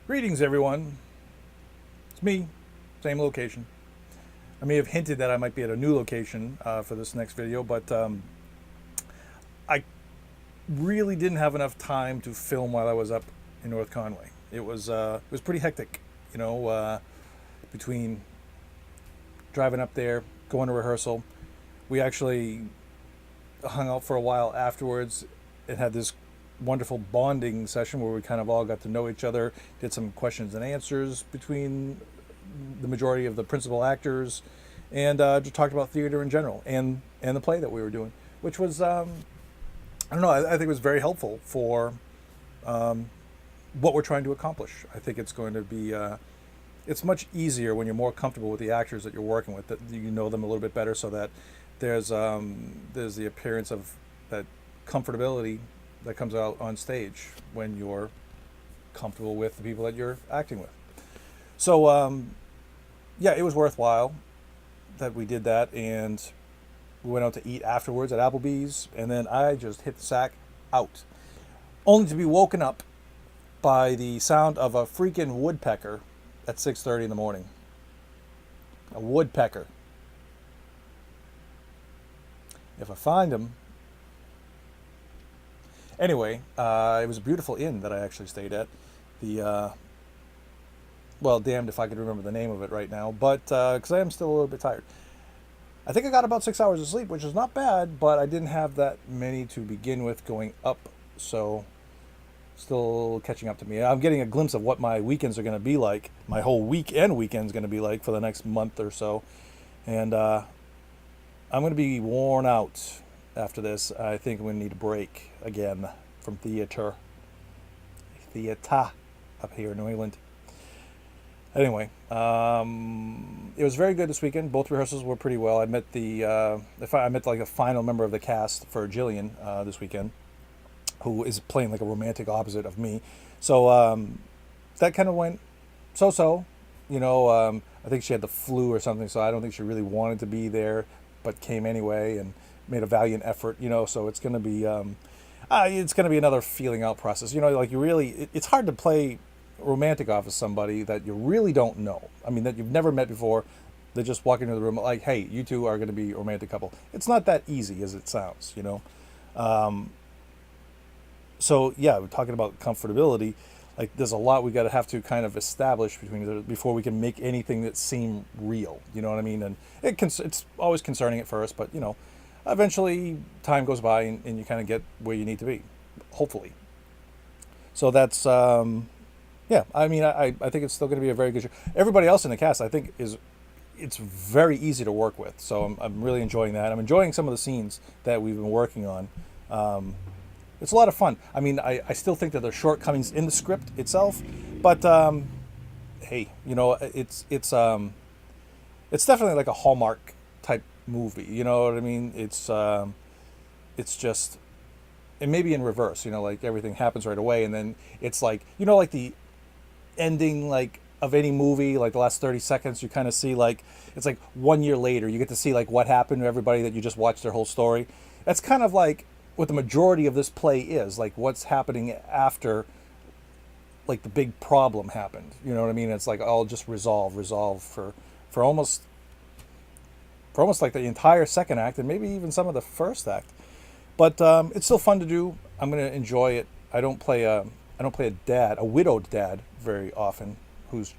Greetings, everyone. It's me, same location. I may have hinted that I might be at a new location for this next video, but I really didn't have enough time to film while I was up in North Conway. It was pretty hectic, between driving up there, going to rehearsal. We actually hung out for a while afterwards and had this wonderful bonding session where we kind of all got to know each other, did some questions and answers between the majority of the principal actors, and just talked about theater in general and the play that we were doing, which was I don't know, I think it was very helpful for what we're trying to accomplish. I think it's going to be it's much easier when you're more comfortable with the actors that you're working with, that you know them a little bit better, so that there's the appearance of that comfortability that comes out on stage when you're comfortable with the people that you're acting with. So yeah, it was worthwhile that we did that, and we went out to eat afterwards at Applebee's, and then I just hit the sack out, only to be woken up by the sound of a freaking woodpecker at 6:30 in the morning. A woodpecker. If I find him. Anyway, it was a beautiful inn that I actually stayed at. Well, damned if I could remember the name of it right now, but because I am still a little bit tired. I think I got about 6 hours of sleep, which is not bad, but I didn't have that many to begin with going up, so still catching up to me. I'm getting a glimpse of what my weekends are going to be like, my whole weekend's going to be like for the next month or so, and I'm going to be worn out after this. I think I'm going to need a break again from theater up here in New England. Anyway, it was very good this weekend. Both rehearsals were pretty well. I met like the final member of the cast for Jillian this weekend, who is playing like a romantic opposite of me. So that kind of went so-so. I think she had the flu or something, so I don't think she really wanted to be there, but came anyway and made a valiant effort. So it's going to be another feeling out process. Like it's hard to play romantic off of somebody that you really don't know. I mean, that you've never met before. They just walk into the room like, hey, you two are going to be a romantic couple. It's not that easy as it sounds, So yeah, we're talking about comfortability. Like, there's a lot we have to kind of establish before we can make anything that seem real. You know what I mean? And it's always concerning at first, but eventually time goes by and you kind of get where you need to be, hopefully. So that's yeah. I mean, I think it's still going to be a very good show. Everybody else in the cast, I think, it's very easy to work with. So I'm really enjoying that. I'm enjoying some of the scenes that we've been working on. It's a lot of fun. I mean, I still think that there's shortcomings in the script itself, but hey, it's definitely like a Hallmark type movie. You know what I mean? It's just, it may be in reverse. Like everything happens right away, and then it's like like the ending like of any movie, like the last 30 seconds, you kind of see like it's like 1 year later you get to see like what happened to everybody that you just watched their whole story. That's kind of like what the majority of this play is, like what's happening after like the big problem happened. You know what I mean? It's like all just resolve for almost like the entire second act and maybe even some of the first act. But it's still fun to do. I'm going to enjoy it. I don't play a widowed dad very often, who's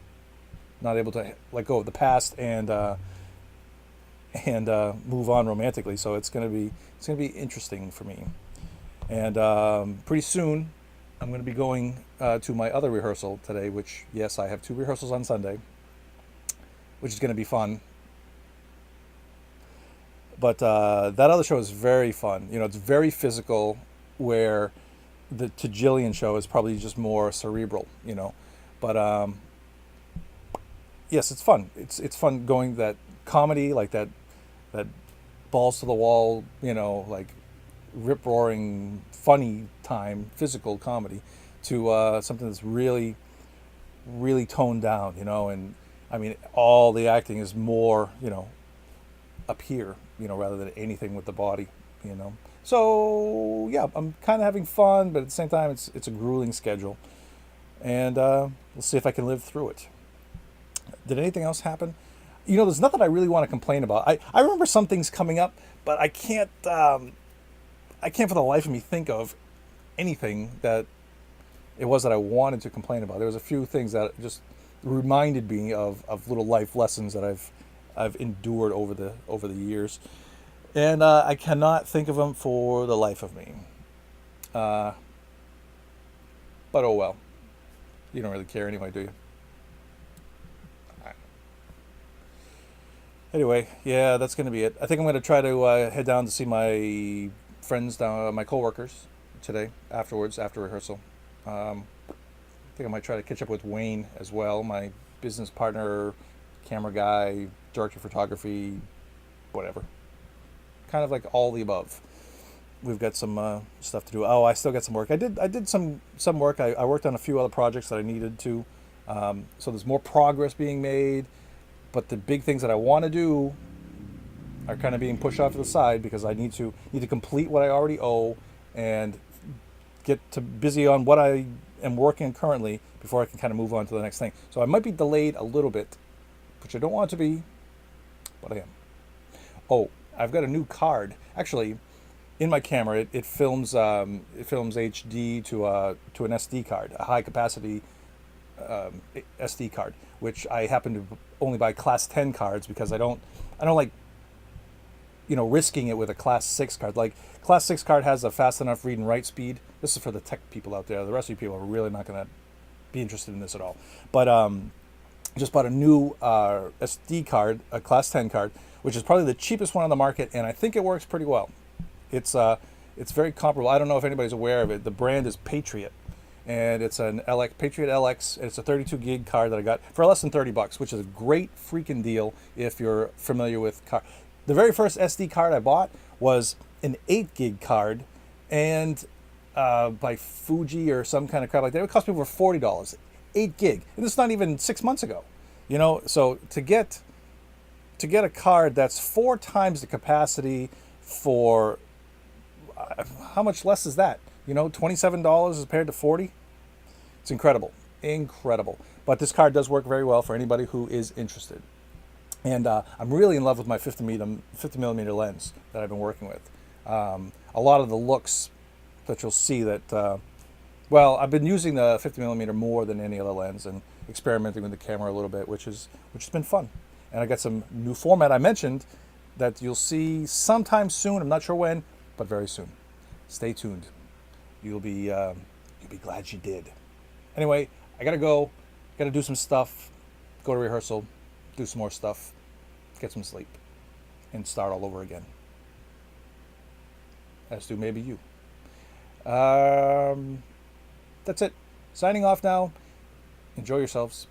not able to let go of the past and move on romantically. So it's going to be interesting for me. And pretty soon, I'm going to be going to my other rehearsal today. Which, yes, I have 2 rehearsals on Sunday, which is going to be fun. But that other show is very fun. It's very physical, where the To Jillian show is probably just more cerebral. But yes, it's fun. It's fun going that comedy, like that balls to the wall, like rip roaring, funny time, physical comedy, to something that's really, really toned down. And I mean, all the acting is more, up here, rather than anything with the body, So yeah, I'm kind of having fun, but at the same time, it's a grueling schedule. and we'll see if I can live through it. Did anything else happen? You know, there's nothing I really want to complain about. I remember some things coming up, but I can't for the life of me think of anything that it was that I wanted to complain about. There was a few things that just reminded me of little life lessons that I've endured over the years, and I cannot think of them for the life of me. But oh well, you don't really care anyway, do you? Anyway, yeah, that's going to be it. I think I'm going to try to head down to see my friends down, my coworkers today afterwards, after rehearsal. I think I might try to catch up with Wayne as well, my business partner, camera guy, director of photography, whatever. Kind of like all the above. We've got some stuff to do. Oh, I still got some work. I did some work. I worked on a few other projects that I needed to. So there's more progress being made. But the big things that I want to do are kind of being pushed off to the side because I need to complete what I already owe and get to busy on what I am working on currently before I can kind of move on to the next thing. So I might be delayed a little bit, which I don't want to be, but I am. Oh, I've got a new card. Actually, in my camera, it films HD to an SD card, a high capacity SD card, which I happen to only buy class 10 cards because I don't like, risking it with a class 6 card. Like, class 6 card has a fast enough read and write speed. This is for the tech people out there. The rest of you people are really not going to be interested in this at all. But just bought a new SD card, a class 10 card, which is probably the cheapest one on the market, and I think it works pretty well. It's very comparable. I don't know if anybody's aware of it. The brand is Patriot, and it's an LX Patriot LX. And it's a 32 gig card that I got for less than $30, which is a great freaking deal if you're familiar with car. The very first SD card I bought was an 8 gig card, and by Fuji or some kind of crap like that. It would cost me over $40. 8 gig, and this is not even 6 months ago. So to get a card that's 4 times the capacity for how much less is that? $27 as compared to $40. It's incredible. But this card does work very well for anybody who is interested. And I'm really in love with my 50 millimeter lens that I've been working with. A lot of the looks that you'll see that, I've been using the 50 millimeter more than any other lens and experimenting with the camera a little bit, which has been fun. And I got some new format I mentioned that you'll see sometime soon. I'm not sure when, but very soon. Stay tuned. You'll be glad you did. Anyway, I gotta go. Gotta do some stuff. Go to rehearsal. Do some more stuff. Get some sleep. And start all over again. As do maybe you. That's it. Signing off now. Enjoy yourselves.